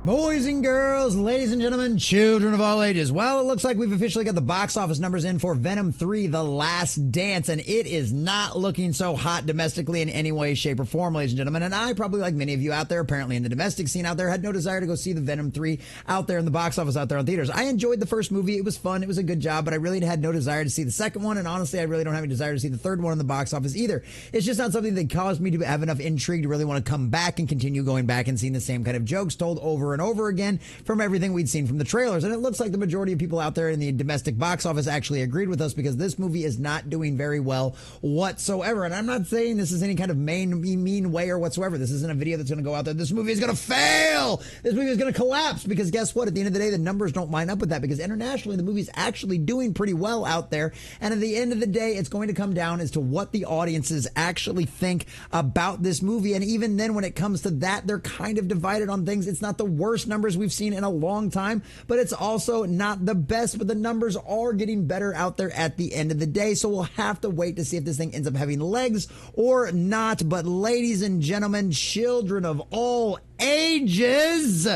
Boys and girls, ladies and gentlemen, children of all ages. Well, it looks like we've officially got the box office numbers in for Venom 3, The Last Dance, and it is not looking so hot domestically in any way, shape, or form, ladies and gentlemen. And I, probably like many of you out there, apparently in the domestic scene out there, had no desire to go see the Venom 3 out there in the box office out there on theaters. I enjoyed the first movie. It was fun. It was a good job, but I really had no desire to see the second one, and honestly, I really don't have any desire to see the third one in the box office either. It's just not something that caused me to have enough intrigue to really want to come back and continue going back and seeing the same kind of jokes told over and over again from everything we'd seen from the trailers. And it looks like the majority of people out there in the domestic box office actually agreed with us, because this movie is not doing very well whatsoever. And I'm not saying this is any kind of mean way or whatsoever. This isn't a video that's going to go out there, this movie is going to fail, this movie is going to collapse, because guess what? At the end of the day, the numbers don't line up with that, because internationally the movie's actually doing pretty well out there. And at the end of the day, it's going to come down as to what the audiences actually think about this movie. And even then, when it comes to that, they're kind of divided on things. It's not the worst numbers we've seen in a long time, but it's also not the best, but the numbers are getting better out there at the end of the day. So we'll have to wait to see if this thing ends up having legs or not. But ladies and gentlemen, children of all ages,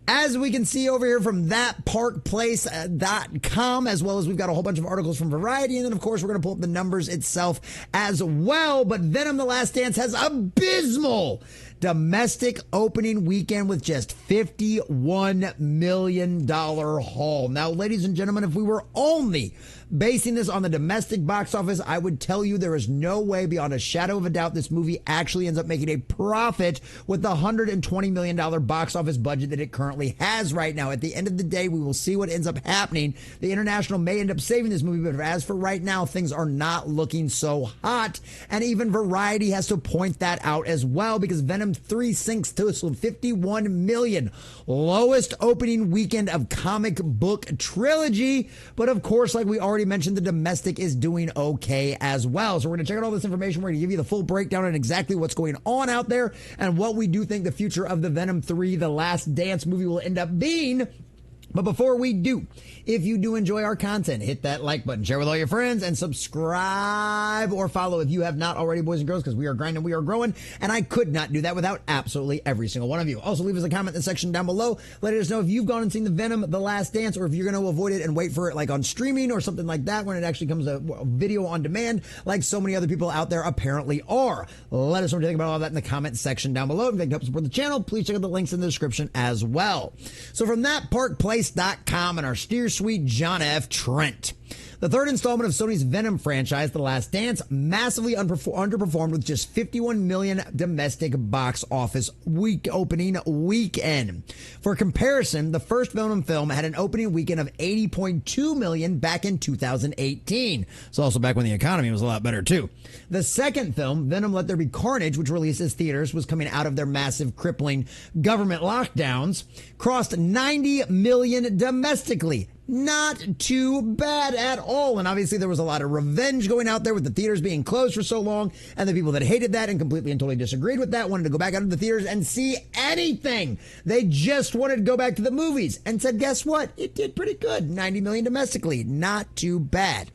as we can see over here from thatparkplace.com, as well as we've got a whole bunch of articles from Variety, and then of course we're going to pull up the numbers itself as well. But Venom: The Last Dance has abysmal domestic opening weekend with just $51 million haul. Now, ladies and gentlemen, if we were only basing this on the domestic box office, I would tell you there is no way beyond a shadow of a doubt this movie actually ends up making a profit with the $120 million box office budget that it currently has right now. At the end of the day, we will see what ends up happening. The International may end up saving this movie, but as for right now, things are not looking so hot. And even Variety has to point that out as well, because Venom 3 sinks to $51 million. Lowest opening weekend of comic book trilogy. But of course, like we already mentioned, the domestic is doing okay as well. So we're going to check out all this information. We're going to give you the full breakdown on exactly what's going on out there and what we do think the future of the Venom 3, The Last Dance movie will end up being. But before we do, if you do enjoy our content, hit that like button, share with all your friends, and subscribe or follow if you have not already, boys and girls, because we are grinding, we are growing, and I could not do that without absolutely every single one of you. Also, leave us a comment in the section down below, letting us know if you've gone and seen the Venom: The Last Dance, or if you're going to avoid it and wait for it like on streaming or something like that when it actually comes a video on demand, like so many other people out there apparently are. Let us know what you think about all that in the comment section down below. If you'd like to help support the channel, please check out the links in the description as well. So from thatparkplace.com and our steer suite, John F. Trent. The third installment of Sony's Venom franchise, The Last Dance, massively underperformed with just $51 million domestic box office opening weekend. For comparison, the first Venom film had an opening weekend of $80.2 million back in 2018. It's also back when the economy was a lot better too. The second film, Venom: Let There Be Carnage, which releases theaters, was coming out of their massive crippling government lockdowns, crossed $90 million domestically. Not too bad at all. And obviously there was a lot of revenge going out there with the theaters being closed for so long, and the people that hated that and completely and totally disagreed with that wanted to go back out to the theaters and see anything. They just wanted to go back to the movies and said, guess what? It did pretty good. 90 million domestically. Not too bad.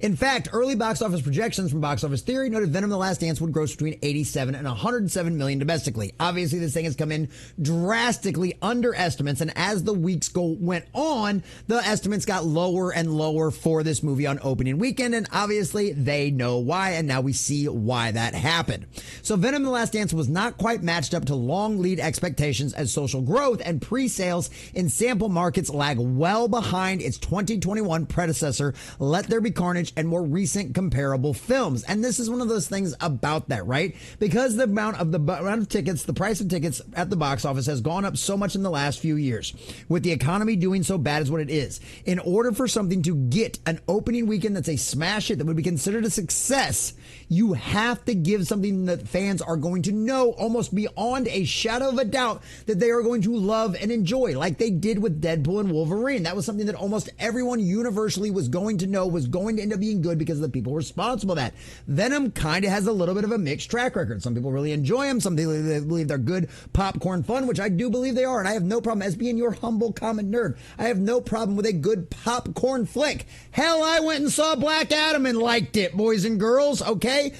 In fact, early box office projections from Box Office Theory noted Venom: The Last Dance would gross between 87 and 107 million domestically. Obviously, this thing has come in drastically under estimates, and as the weeks went on, the estimates got lower and lower for this movie on opening weekend, and obviously they know why, and now we see why that happened. So Venom: The Last Dance was not quite matched up to long lead expectations, as social growth and pre-sales in sample markets lag well behind its 2021 predecessor, Let There Be Carnage, and more recent comparable films. And this is one of those things about that, right? Because the amount of tickets, the price of tickets at the box office has gone up so much in the last few years, with the economy doing so bad as what it is. In order for something to get an opening weekend that's a smash hit that would be considered a success, you have to give something that fans are going to know almost beyond a shadow of a doubt that they are going to love and enjoy, like they did with Deadpool and Wolverine. That was something that almost everyone universally was going to know was going to end up being good because of the people responsible for that. Venom kind of has a little bit of a mixed track record. Some people really enjoy them. Some people believe they're good popcorn fun, which I do believe they are. And I have no problem, as being your humble common nerd, I have no problem with a good popcorn flick. Hell, I went and saw Black Adam and liked it, boys and girls, okay?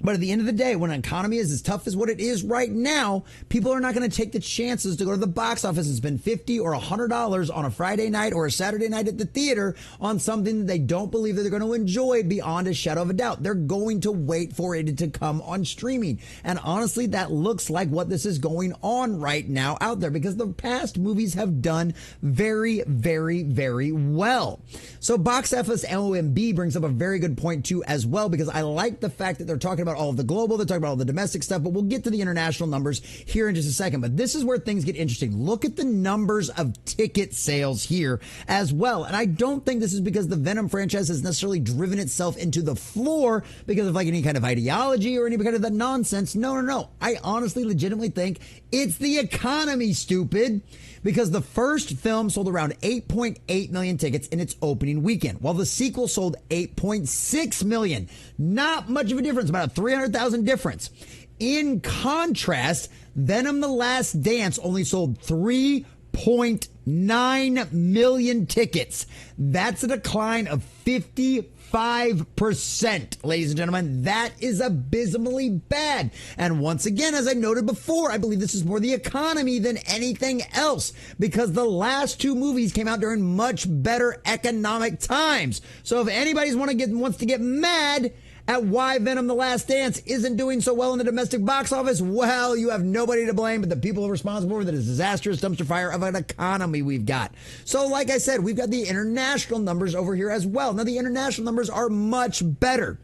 But at the end of the day, when an economy is as tough as what it is right now, people are not going to take the chances to go to the box office and spend $50 or $100 on a Friday night or a Saturday night at the theater on something that they don't believe that they're going to enjoy beyond a shadow of a doubt. They're going to wait for it to come on streaming. And honestly, that looks like what this is going on right now out there, because the past movies have done very, very, very well. So Box Office OMB brings up a very good point too as well, because I like the fact that they're talking about all of the global, they're talking about all the domestic stuff, but we'll get to the international numbers here in just a second. But this is where things get interesting. Look at the numbers of ticket sales here as well. And I don't think this is because the Venom franchise has necessarily driven itself into the floor because of like any kind of ideology or any kind of that nonsense. No. I honestly legitimately think it's the economy, stupid. Because the first film sold around 8.8 million tickets in its opening weekend, while the sequel sold 8.6 million. Not much of a difference, about a 300,000 difference. In contrast, Venom: The Last Dance only sold 3.9 million tickets. That's a decline of 55%, ladies and gentlemen. That is abysmally bad. And once again, as I noted before, I believe this is more the economy than anything else, because the last two movies came out during much better economic times. So if anybody wants to get mad at why Venom: The Last Dance isn't doing so well in the domestic box office, well, you have nobody to blame but the people responsible for the disastrous dumpster fire of an economy we've got. So like I said, we've got the international numbers over here as well. Now, the international numbers are much better.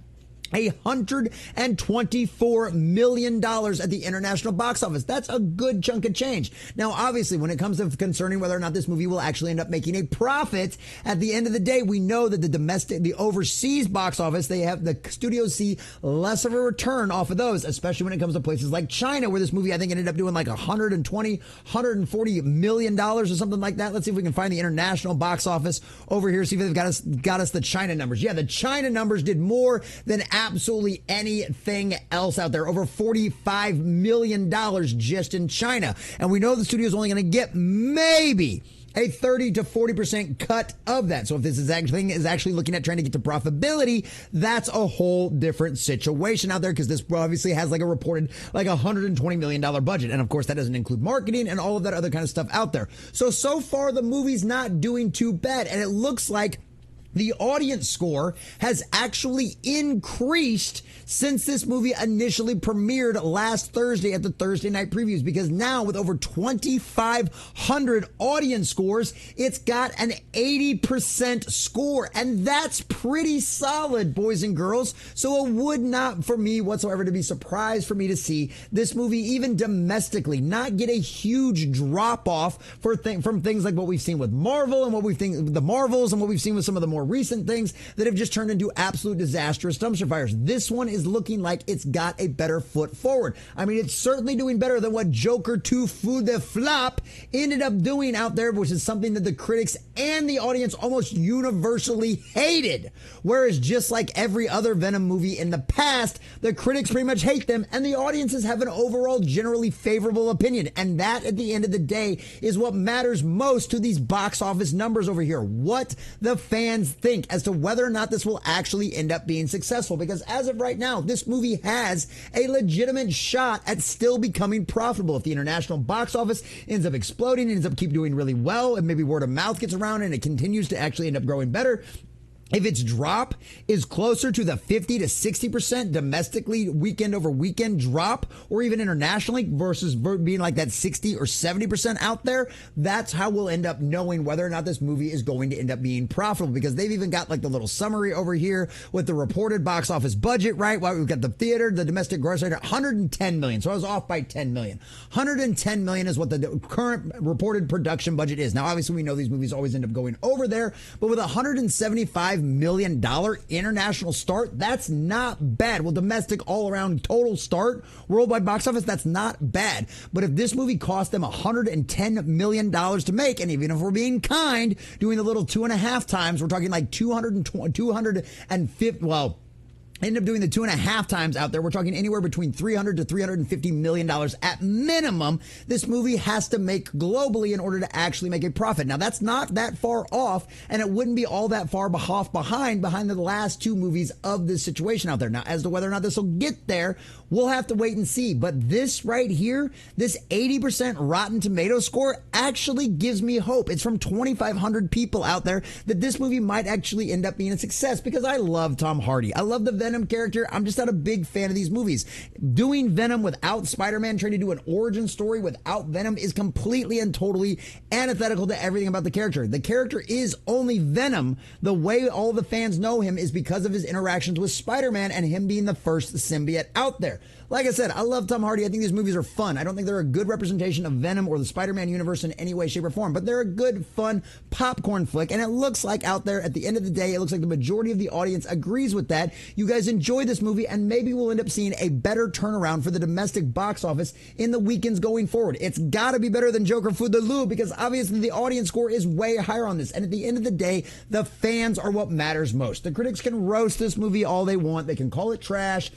$124 million at the international box office. That's a good chunk of change. Now, obviously, when it comes to concerning whether or not this movie will actually end up making a profit, at the end of the day, we know that the overseas box office, the studios see less of a return off of those, especially when it comes to places like China, where this movie, I think, ended up doing like $140 million or something like that. Let's see if we can find the international box office over here, see if they've got us the China numbers. Yeah, the China numbers did more than absolutely anything else out there. Over $45 million just in China. And we know the studio is only going to get maybe a 30 to 40% cut of that. So if this is actually looking at trying to get to profitability, that's a whole different situation out there, because this obviously has like a reported like $120 million budget. And of course, that doesn't include marketing and all of that other kind of stuff out there. So far, the movie's not doing too bad. And it looks like the audience score has actually increased since this movie initially premiered last Thursday at the Thursday night previews, because now with over 2,500 audience scores, it's got an 80% score. And that's pretty solid, boys and girls. So it would not for me whatsoever to be surprised for me to see this movie, even domestically, not get a huge drop off from things like what we've seen with Marvel and what we've seen with the Marvels and what we've seen with some of the more recent things that have just turned into absolute disastrous dumpster fires. This one is looking like it's got a better foot forward. I mean, it's certainly doing better than what Joker 2 Fou de Flop ended up doing out there, which is something that the critics and the audience almost universally hated. Whereas just like every other Venom movie in the past, the critics pretty much hate them and the audiences have an overall generally favorable opinion. And that, at the end of the day, is what matters most to these box office numbers over here. What the fans think as to whether or not this will actually end up being successful. Because as of right now, this movie has a legitimate shot at still becoming profitable. If the international box office ends up exploding, ends up keep doing really well, and maybe word of mouth gets around and it continues to actually end up growing better, if its drop is closer to the 50 to 60% domestically weekend over weekend drop, or even internationally versus being like that 60 or 70% out there, that's how we'll end up knowing whether or not this movie is going to end up being profitable, because they've even got like the little summary over here with the reported box office budget, right? Well, we've got the theater, the domestic gross rate, 110 million. So I was off by 10 million. 110 million is what the current reported production budget is. Now, obviously, we know these movies always end up going over there, but with $175 million international start, that's not bad. Well, domestic all around total start, worldwide box office, that's not bad. But if this movie cost them $110 million to make, and even if we're being kind, doing a little 2.5 times, we're talking like 250, well, end up doing the 2.5 times out there. We're talking anywhere between $300 to $350 million at minimum. This movie has to make globally in order to actually make a profit. Now, that's not that far off, and it wouldn't be all that far behind the last two movies of this situation out there. Now, as to whether or not this will get there, we'll have to wait and see. But this right here, this 80% Rotten Tomato score actually gives me hope. It's from 2,500 people out there that this movie might actually end up being a success, because I love Tom Hardy. I love the Venom character. I'm just not a big fan of these movies. Doing Venom without Spider-Man, trying to do an origin story without Venom, is completely and totally antithetical to everything about the character. The character is only Venom. The way all the fans know him is because of his interactions with Spider-Man and him being the first symbiote out there. Like I said, I love Tom Hardy. I think these movies are fun. I don't think they're a good representation of Venom or the Spider-Man universe in any way, shape, or form, but they're a good, fun popcorn flick, and it looks like out there at the end of the day, it looks like the majority of the audience agrees with that. You guys enjoy this movie, and maybe we'll end up seeing a better turnaround for the domestic box office in the weekends going forward. It's got to be better than Joker Foodaloo, because obviously the audience score is way higher on this, and at the end of the day, the fans are what matters most. The critics can roast this movie all they want. They can call it trash.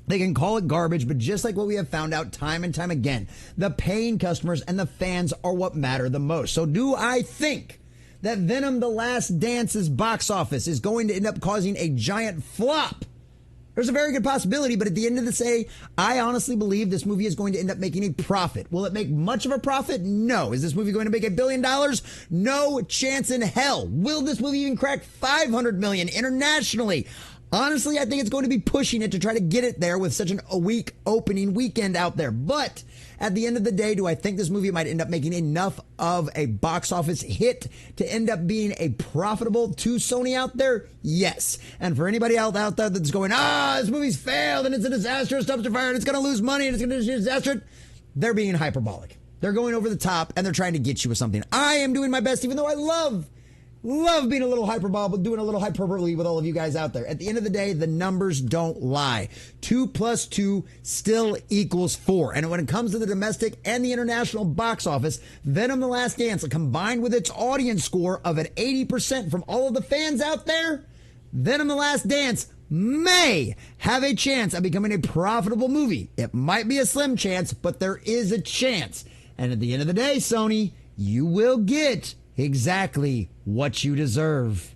They can call it garbage, but just like what we have found out time and time again, the paying customers and the fans are what matter the most. So do I think that Venom: The Last Dance's box office is going to end up causing a giant flop? There's a very good possibility, but at the end of the day, I honestly believe this movie is going to end up making a profit. Will it make much of a profit? No. Is this movie going to make $1 billion? No chance in hell. Will this movie even crack $500 million internationally? Honestly, I think it's going to be pushing it to try to get it there with such a weak opening weekend out there. But at the end of the day, do I think this movie might end up making enough of a box office hit to end up being a profitable to Sony out there? Yes. And for anybody out there that's going, this movie's failed and it's a disaster, it's dumpster fire, and it's going to lose money and it's going to be a disaster, they're being hyperbolic. They're going over the top and they're trying to get you with something. I am doing my best, even though I love being a little hyperbolic, doing a little hyperbole with all of you guys out there. At the end of the day, the numbers don't lie. 2 plus 2 still equals 4. And when it comes to the domestic and the international box office, Venom: The Last Dance, combined with its audience score of an 80% from all of the fans out there, Venom: The Last Dance may have a chance of becoming a profitable movie. It might be a slim chance, but there is a chance. And at the end of the day, Sony, you will get exactly what you deserve.